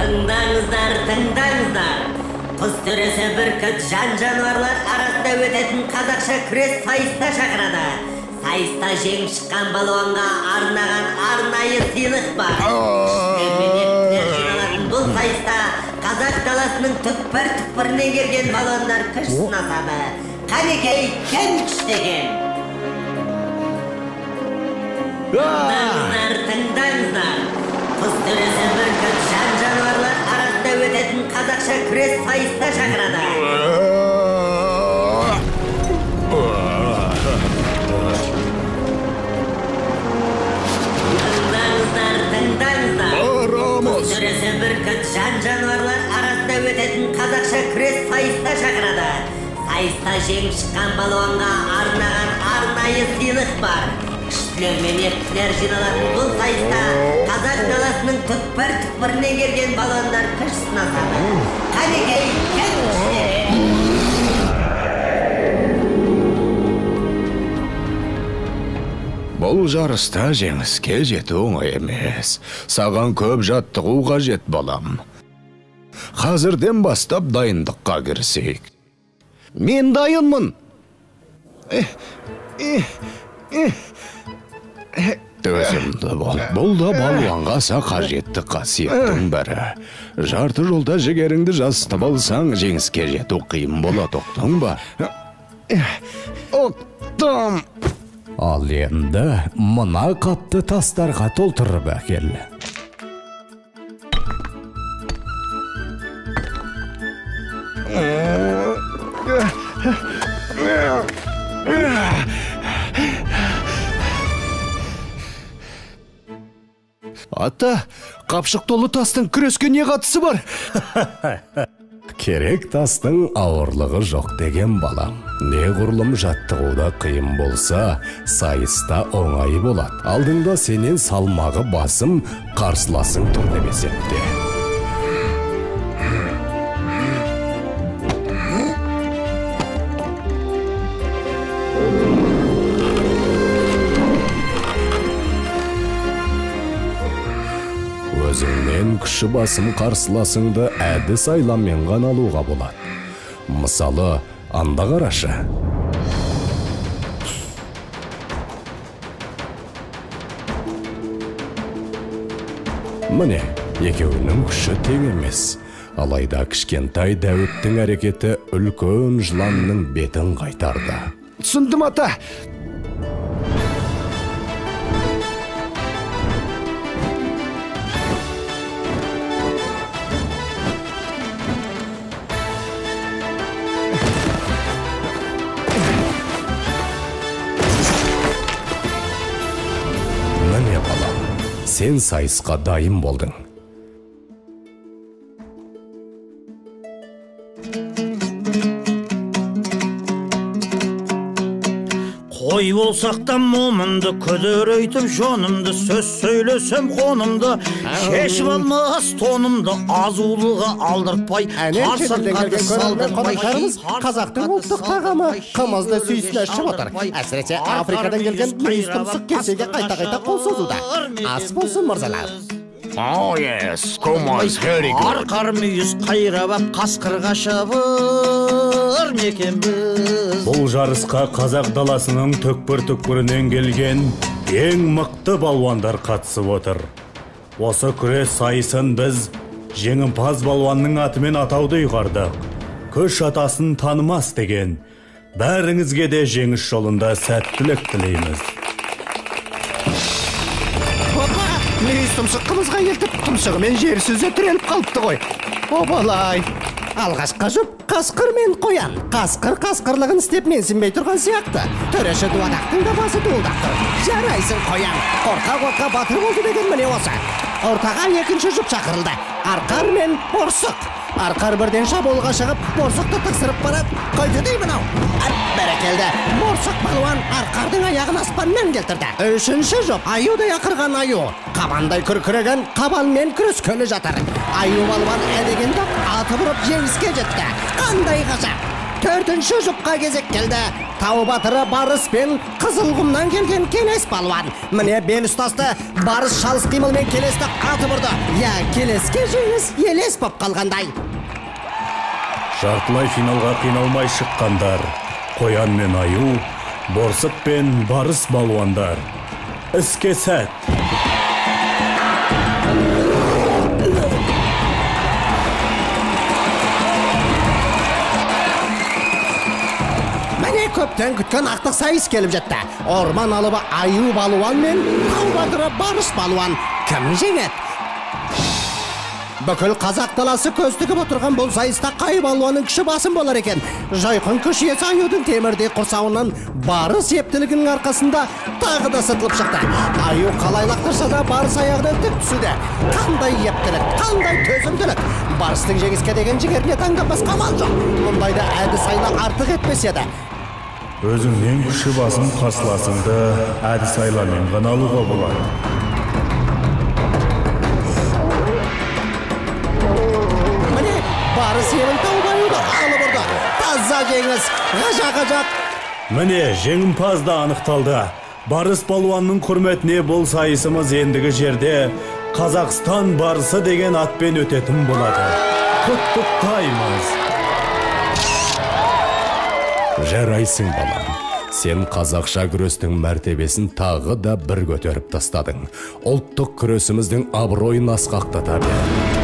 Тыңдаңыздар. Құз төресі бүркіт жан-жануарлар арасында өтетін қазақша күрес сайыста шақырады. Сайыста жеңіп шыққан балуанға арнаған арнайы сыйлық бар. Бұл сайыста қазақ даласының түкпір-түкпірінен келген балуандар күш сынасады. Қанекей кім күштеген? Тыңдаңыздар. Құз төресі бүркіт жан-жануарлар арасында өтетін қазақша күрес сайыста шақырады. Құз төресі бүркіт жан-жануарлар арасында өтетін қазақша күрес сайыста шақырады. Сайыста жеңіп шыққан балуанға арнаған арнайы сыйлық бар. Күштілер мен ектілер жиналатын бұл сайыста қазақ даласының түкпір-түкпірінен келген балуандар күш сынасады. Қанекей кім күштеген? Бұл жарыста жеңіске жету оңай емес. Саған көп жаттығу қажет, балам. Қазірден бастап дайындыққа кірісейік. Мен дайынмын. Төзімді бол. Бұл да балуанға аса қажетті қасиеттің бірі. Жарты жолда жігеріңді жасытып алсаң, жеңіске жету қиын болады, ұқтың ба? Ұқтым. Ал енді мына қапты тастарға толтырып әкел. Ата, қапшық толы тастың күреске не қатысы бар? Керек тастың ауырлығы жоқ деген балам. Не ғұрлым жаттығуда қиын болса, сайыста оңай болады. Алдыңда сенен салмағы басым, қарсыласың тұр деп есепте. Өзіңнен күші басым қарсыласыңды әдіс айламен ғана алуға болады. Мысалы, анда қарашы. Міне, екеуінің күші тең емес. Алайда кішкентай Дәуіттің әрекеті үлкен жыланның бетін қайтарды. Түсіндім, ата. Сен сайысқа дайын болдың. Қой болсақтан момынды, күдірейтіп жонымды, сөз сөйлесем қонымды, шешіп алмас тонымды, азулыға алдыртпай, қарсырқарды салдыртпай. Қазақтың ұлттық тағамы қымызды сүйсіне ішіп отыр. Әсіресе Африкадан келген мүйіз тұмсық кесеге қайта-қайта қол созуда. Ас болсын, мырзалар. Oh yes, Kumaz, very good. Арқар мүйіз қайрап ап қасқырға шабыр мекенбіз. Бұл жарысқа қазақ даласының түкпір-түкпірінен келген ең мықты балуандар қатысып отыр. Осы күрес сайысын біз жеңімпаз балуанның атымен атауды ұйғардық. Күш атасын танымас деген. Бәріңізге де жеңіс жолында сәттілік тілейміз. Мүйіз тұмсық қымызға елтіп, тұмсығымен жер сөзі түреліп қалыпты ғой. Обалай. Алғашқа жұп, қасқыр мен қоян. Қасқыр қасқырлығын істеп менсінбей тұрған сияқты. Төреші дуадақтың да басы дуылдақтыр. Жарайсың қоян. Қорқа батыр болды деген міне осы. Ортаға екінші жұп шақырылды. Арқар мен борсық. Арқар бірден шабуылға шығып, борсықты тықсырып барады. Қойды дей мынау. Бәрекелді. Борсық балуан арқардың аяғын аспаннан келтірді. Үшінші жұп, аюдай ақырған аю. Қабандай күркіреген қабанмен күрескелі жатыр. Аю балуан әдегенді атып ұрып жеңіске жетті. Қандай ғажап. 4-ші жұпқа кезек келді. Тау батыры Барыс пен Қызылқұмнан келген Келес балуан. Міне бел ұстасты, Барыс шалыс қимылмен Келесті атып ұрды. Я, Келеске жеңіс елес боп қалғандай. Жартылай финалға қиналмай шыққандар. Қоян мен Аю, Борсық пен Барыс балуандар. Іске сәт. Міне көптен күткен ақтық сайыс келіп жатты. Орман алыбы Аю балуан мен Тау батыры Барыс балуан. Кім жеңеді? Бүкіл қазақ даласы көз тігіп отырған бұл сайыста қай балуанның күші басым болар екен. Жайқын күш иесі Аюдың темірдей құрсауынан Барыс ептілігінің арқасында тағы да сытылып шықты. Аю қалай лақтырса да Барыс аяғынан тік түсуде. Қандай ептілік, қандай төзімділік. Барыстың жеңіске деген жігеріне таңданбас қамал жоқ. Мұндайда әдіс айла артық етпес еді. Өзіңнен күші басым қарсыласыңды әдіс айламен ғана алуға болады. Барыс емін тауып Аюды алып ұрды. Таза жеңіс, ғажап. Міне жеңімпаз да анықталды. Барыс балуанның құрметіне бұл сайысымыз ендігі жерде Қазақстан барысы деген атпен өтетін болады. Құттықтаймыз. Жарайсың балам. Сен қазақша күрестің мәртебесін тағы да бір көтеріп тастадың. Ұлттық күресіміздің абыройын асқақтата бер.